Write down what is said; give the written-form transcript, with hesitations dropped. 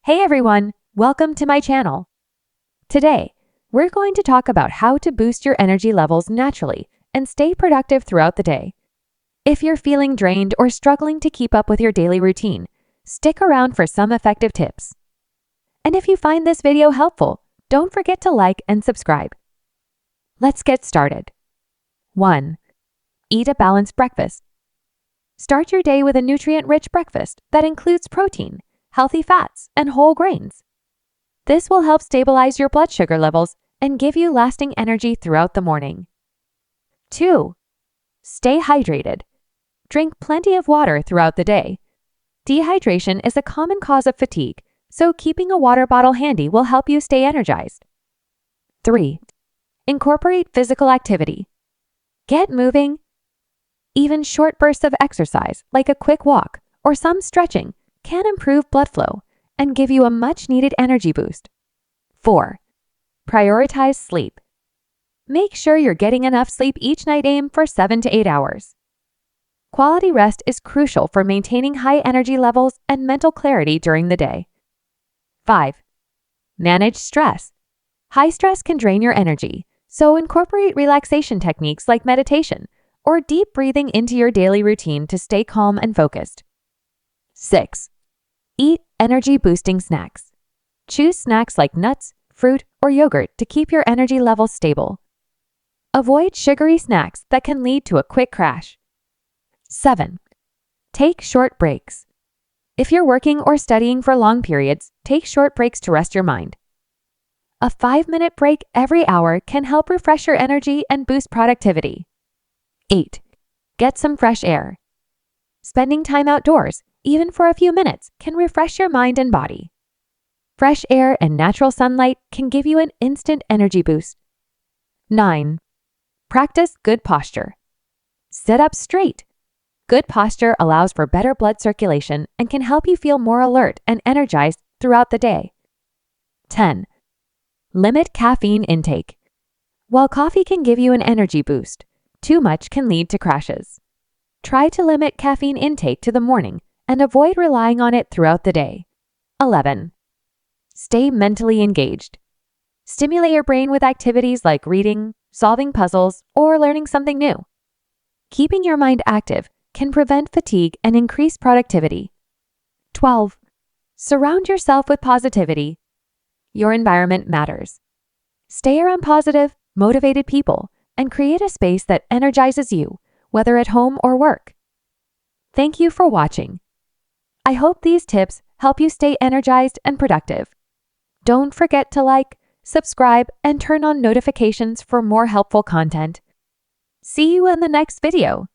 Hey everyone, welcome to my channel. Today, we're going to talk about how to boost your energy levels naturally and stay productive throughout the day. If you're feeling drained or struggling to keep up with your daily routine, stick around for some effective tips. And if you find this video helpful, don't forget to like and subscribe. Let's get started. 1. Eat a balanced breakfast. Start your day with a nutrient-rich breakfast that includes protein, healthy fats, and whole grains. This will help stabilize your blood sugar levels and give you lasting energy throughout the morning. 2. Stay hydrated. Drink plenty of water throughout the day. Dehydration is a common cause of fatigue, so keeping a water bottle handy will help you stay energized. 3. Incorporate physical activity. Get moving. Even short bursts of exercise, like a quick walk or some stretching, can improve blood flow and give you a much-needed energy boost. 4. Prioritize sleep. Make sure you're getting enough sleep each night. Aim for 7 to 8 hours. Quality rest is crucial for maintaining high energy levels and mental clarity during the day. 5. Manage stress. High stress can drain your energy, so incorporate relaxation techniques like meditation or deep breathing into your daily routine to stay calm and focused. 6. Eat energy-boosting snacks. Choose snacks like nuts, fruit, or yogurt to keep your energy levels stable. Avoid sugary snacks that can lead to a quick crash. 7. Take short breaks. If you're working or studying for long periods, take short breaks to rest your mind. A 5-minute break every hour can help refresh your energy and boost productivity. 8. Get some fresh air. Spending time outdoors, even for a few minutes, can refresh your mind and body. Fresh air and natural sunlight can give you an instant energy boost. 9. Practice good posture. Sit up straight. Good posture allows for better blood circulation and can help you feel more alert and energized throughout the day. 10. Limit caffeine intake. While coffee can give you an energy boost, too much can lead to crashes. Try to limit caffeine intake to the morning and avoid relying on it throughout the day. 11. Stay mentally engaged. Stimulate your brain with activities like reading, solving puzzles, or learning something new. Keeping your mind active can prevent fatigue and increase productivity. 12. Surround yourself with positivity. Your environment matters. Stay around positive, motivated people and create a space that energizes you, whether at home or work. Thank you for watching. I hope these tips help you stay energized and productive. Don't forget to like, subscribe, and turn on notifications for more helpful content. See you in the next video.